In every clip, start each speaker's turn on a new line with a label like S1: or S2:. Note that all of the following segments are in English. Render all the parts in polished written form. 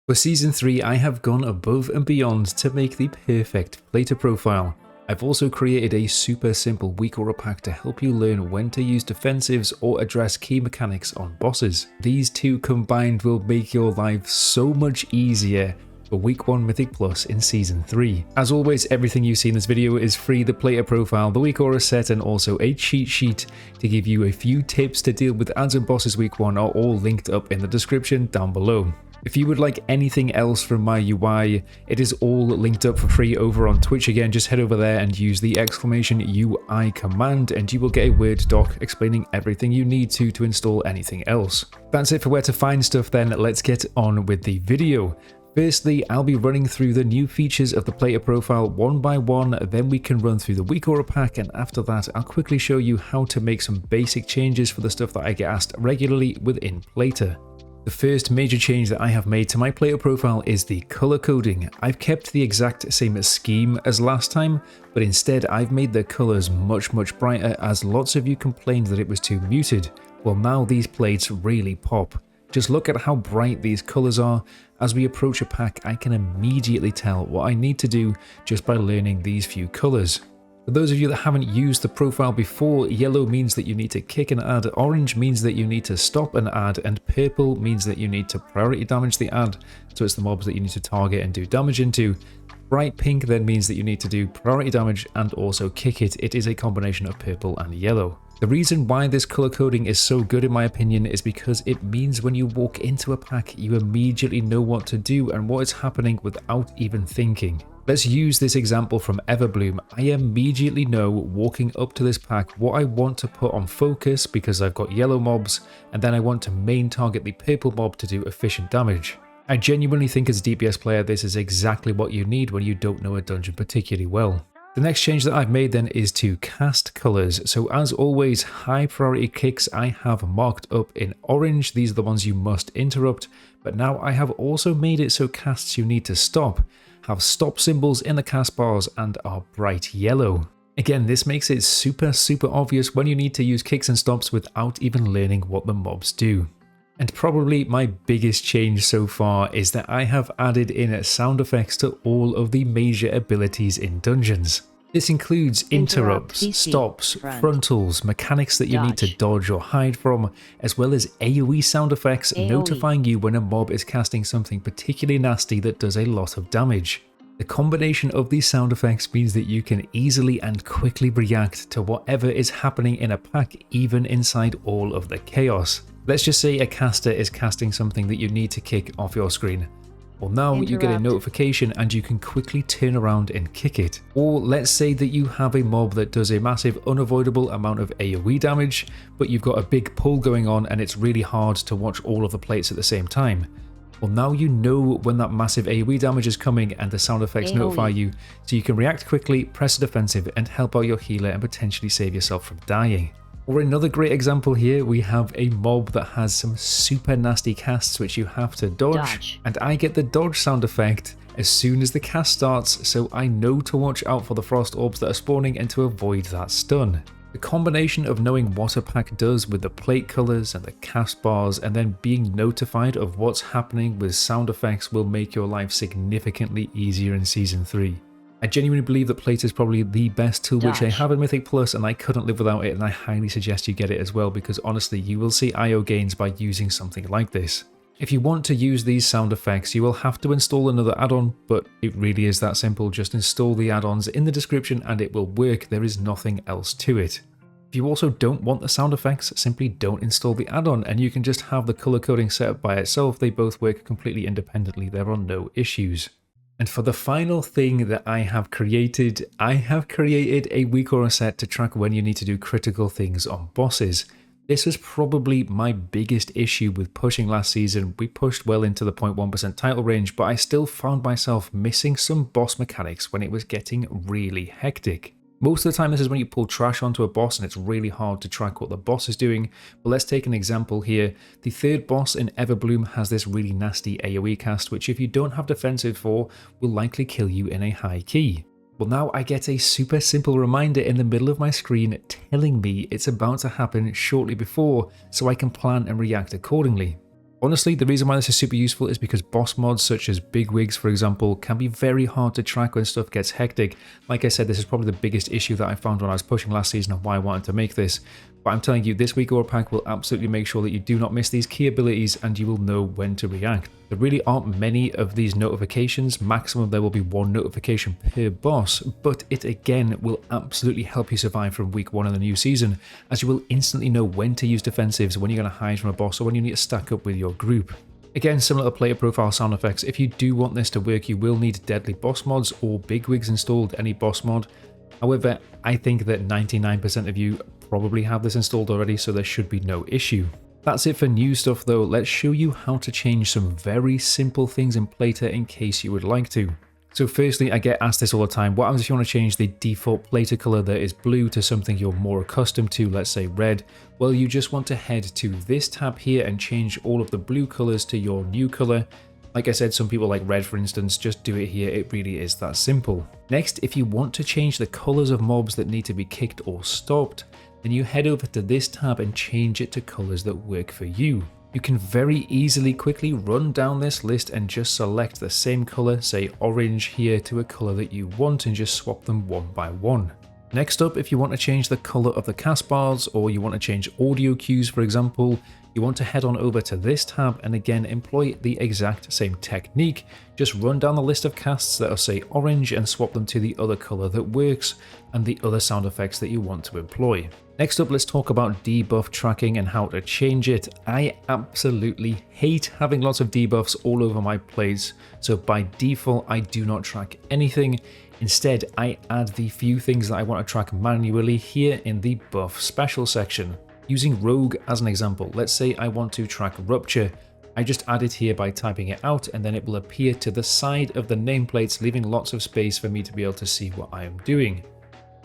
S1: For Season 3, I have gone above and beyond to make the perfect plater profile. I've also created a super simple WeakAura Pack to help you learn when to use defensives or address key mechanics on bosses. These two combined will make your life so much easier for Week 1 Mythic Plus in Season 3. As always, everything you see in this video is free: the plater profile, the WeakAura set, and also a cheat sheet to give you a few tips to deal with adds and bosses Week 1 are all linked up in the description down below. If you would like anything else from my UI, it is all linked up for free over on Twitch. Again, just head over there and use the !UI command and you will get a Word doc explaining everything you need to install anything else. That's it for where to find stuff then. Let's get on with the video. Firstly, I'll be running through the new features of the plater profile one by one, then we can run through the WeakAura Pack, and after that I'll quickly show you how to make some basic changes for the stuff that I get asked regularly within plater. The first major change that I have made to my plater profile is the color coding. I've kept the exact same scheme as last time, but instead I've made the colors much brighter, as lots of you complained that it was too muted. Well, now these plates really pop. Just look at how bright these colors are. As we approach a pack, I can immediately tell what I need to do just by learning these few colors. For those of you that haven't used the profile before, yellow means that you need to kick an add, orange means that you need to stop an add, and purple means that you need to priority damage the add, so it's the mobs that you need to target and do damage into. Bright pink then means that you need to do priority damage and also kick it. It is a combination of purple and yellow. The reason why this color coding is so good in my opinion is because it means when you walk into a pack, you immediately know what to do and what is happening without even thinking. Let's use this example from Everbloom. I immediately know, walking up to this pack, what I want to put on focus because I've got yellow mobs, and then I want to main target the purple mob to do efficient damage. I genuinely think as a DPS player this is exactly what you need when you don't know a dungeon particularly well. The next change that I've made then is to cast colors. So as always, high priority kicks I have marked up in orange. These are the ones you must interrupt, but now I have also made it so casts you need to stop have stop symbols in the cast bars and are bright yellow. Again, this makes it super obvious when you need to use kicks and stops without even learning what the mobs do. And probably my biggest change so far is that I have added in sound effects to all of the major abilities in dungeons. This includes interrupts, stops, frontals, mechanics that you need to dodge or hide from, as well as AoE sound effects notifying you when a mob is casting something particularly nasty that does a lot of damage. The combination of these sound effects means that you can easily and quickly react to whatever is happening in a pack, even inside all of the chaos. Let's just say a caster is casting something that you need to kick off your screen. Well, now you get a notification and you can quickly turn around and kick it. Or let's say that you have a mob that does a massive unavoidable amount of AoE damage, but you've got a big pull going on and it's really hard to watch all of the plates at the same time. Well, now you know when that massive AoE damage is coming and the sound effects notify you, so you can react quickly, press a defensive and help out your healer and potentially save yourself from dying. Or another great example here, we have a mob that has some super nasty casts which you have to dodge. And I get the dodge sound effect as soon as the cast starts, so I know to watch out for the frost orbs that are spawning and to avoid that stun. The combination of knowing what a pack does with the plate colors and the cast bars and then being notified of what's happening with sound effects will make your life significantly easier in Season 3. I genuinely believe that plate is probably the best tool which I have in Mythic Plus, and I couldn't live without it, and I highly suggest you get it as well because honestly you will see IO gains by using something like this. If you want to use these sound effects you will have to install another add-on, but it really is that simple. Just install the add-ons in the description and it will work. There is nothing else to it. If you also don't want the sound effects, simply don't install the add-on and you can just have the color coding set up by itself. They both work completely independently. There are no issues. And for the final thing that I have created a WeakAura set to track when you need to do critical things on bosses. This was probably my biggest issue with pushing last season. We pushed well into the 0.1% title range, but I still found myself missing some boss mechanics when it was getting really hectic. Most of the time this is when you pull trash onto a boss and it's really hard to track what the boss is doing, but let's take an example here. The third boss in Everbloom has this really nasty AoE cast which if you don't have defensive for will likely kill you in a high key. Well, now I get a super simple reminder in the middle of my screen telling me it's about to happen shortly before so I can plan and react accordingly. Honestly, the reason why this is super useful is because boss mods such as BigWigs, for example, can be very hard to track when stuff gets hectic. Like I said, this is probably the biggest issue that I found when I was pushing last season and why I wanted to make this. But I'm telling you, this WeakAura Pack will absolutely make sure that you do not miss these key abilities and you will know when to react. There really aren't many of these notifications. Maximum there will be one notification per boss, but it again will absolutely help you survive from week 1 of the new season, as you will instantly know when to use defensives, when you're going to hide from a boss, or when you need to stack up with your group. Again, similar to player profile sound effects, if you do want this to work, you will need deadly boss mods or BigWigs installed, any boss mod. However, I think that 99% of you probably have this installed already, so there should be no issue. That's it for new stuff though. Let's show you how to change some very simple things in Plater in case you would like to. So firstly, I get asked this all the time, what happens if you want to change the default Plater color that is blue to something you're more accustomed to, let's say red? Well, you just want to head to this tab here and change all of the blue colors to your new color. Like I said, some people like red for instance, just do it here, it really is that simple. Next, if you want to change the colors of mobs that need to be kicked or stopped, then you head over to this tab and change it to colors that work for you. You can very easily quickly run down this list and just select the same color, say orange here, to a color that you want and just swap them one by one. Next up, if you want to change the color of the cast bars or you want to change audio cues, for example, you want to head on over to this tab and again employ the exact same technique. Just run down the list of casts that are say orange and swap them to the other color that works and the other sound effects that you want to employ. Next up, let's talk about debuff tracking and how to change it. I absolutely hate having lots of debuffs all over my plays, so by default I do not track anything. Instead, I add the few things that I want to track manually here in the buff special section. Using Rogue as an example, let's say I want to track Rupture. I just add it here by typing it out and then it will appear to the side of the nameplates, leaving lots of space for me to be able to see what I am doing.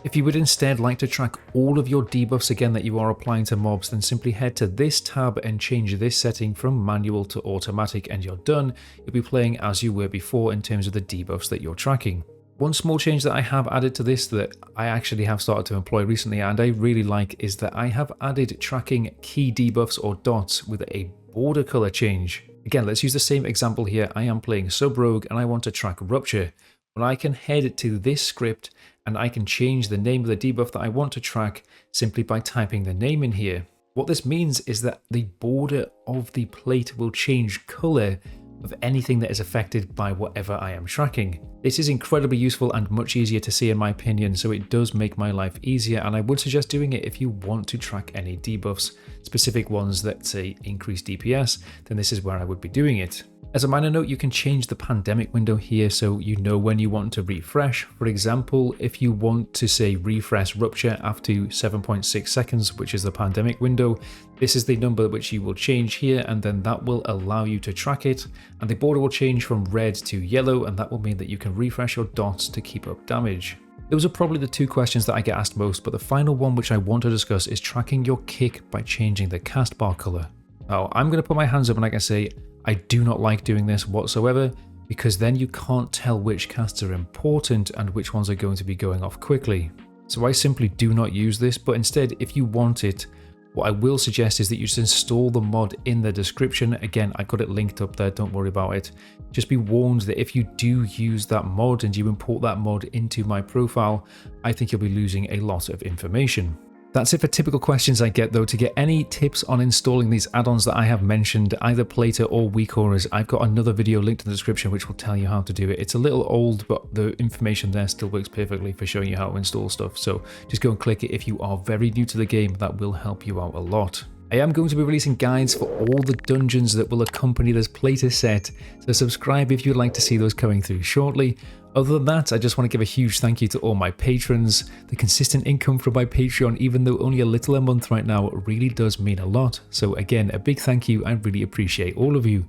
S1: If you would instead like to track all of your debuffs again that you are applying to mobs, then simply head to this tab and change this setting from manual to automatic and you're done. You'll be playing as you were before in terms of the debuffs that you're tracking. One small change that I have added to this that I actually have started to employ recently and I really like is that I have added tracking key debuffs or dots with a border color change. Again, let's use the same example here. I am playing Sub Rogue and I want to track Rupture. Well, I can head to this script and I can change the name of the debuff that I want to track simply by typing the name in here. What this means is that the border of the plate will change color of anything that is affected by whatever I am tracking. This is incredibly useful and much easier to see in my opinion, so it does make my life easier and I would suggest doing it if you want to track any debuffs, specific ones that say increase DPS, then this is where I would be doing it. As a minor note, you can change the pandemic window here so you know when you want to refresh. For example, if you want to say refresh Rupture after 7.6 seconds, which is the pandemic window, this is the number which you will change here and then that will allow you to track it and the border will change from red to yellow and that will mean that you can refresh your dots to keep up damage. Those are probably the two questions that I get asked most, but the final one which I want to discuss is tracking your kick by changing the cast bar color. Now, I'm going to put my hands up and like I say, I do not like doing this whatsoever because then you can't tell which casts are important and which ones are going to be going off quickly. So I simply do not use this, but instead if you want it, what I will suggest is that you just install the mod in the description. Again, I've got it linked up there, don't worry about it. Just be warned that if you do use that mod and you import that mod into my profile, I think you'll be losing a lot of information. That's it for typical questions I get though. To get any tips on installing these add-ons that I have mentioned, either Plater or WeakAura's, I've got another video linked in the description which will tell you how to do it. It's a little old, but the information there still works perfectly for showing you how to install stuff. So just go and click it if you are very new to the game, that will help you out a lot. I am going to be releasing guides for all the dungeons that will accompany this Plater set, so subscribe if you'd like to see those coming through shortly. Other than that, I just want to give a huge thank you to all my patrons. The consistent income from my Patreon, even though only a little a month right now, really does mean a lot. So again, a big thank you, I really appreciate all of you.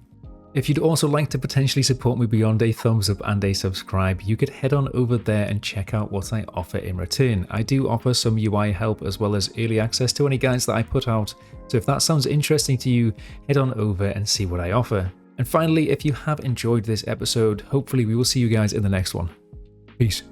S1: If you'd also like to potentially support me beyond a thumbs up and a subscribe, you could head on over there and check out what I offer in return. I do offer some UI help as well as early access to any guides that I put out, so if that sounds interesting to you, head on over and see what I offer. And finally, if you have enjoyed this episode, hopefully we will see you guys in the next one. Peace.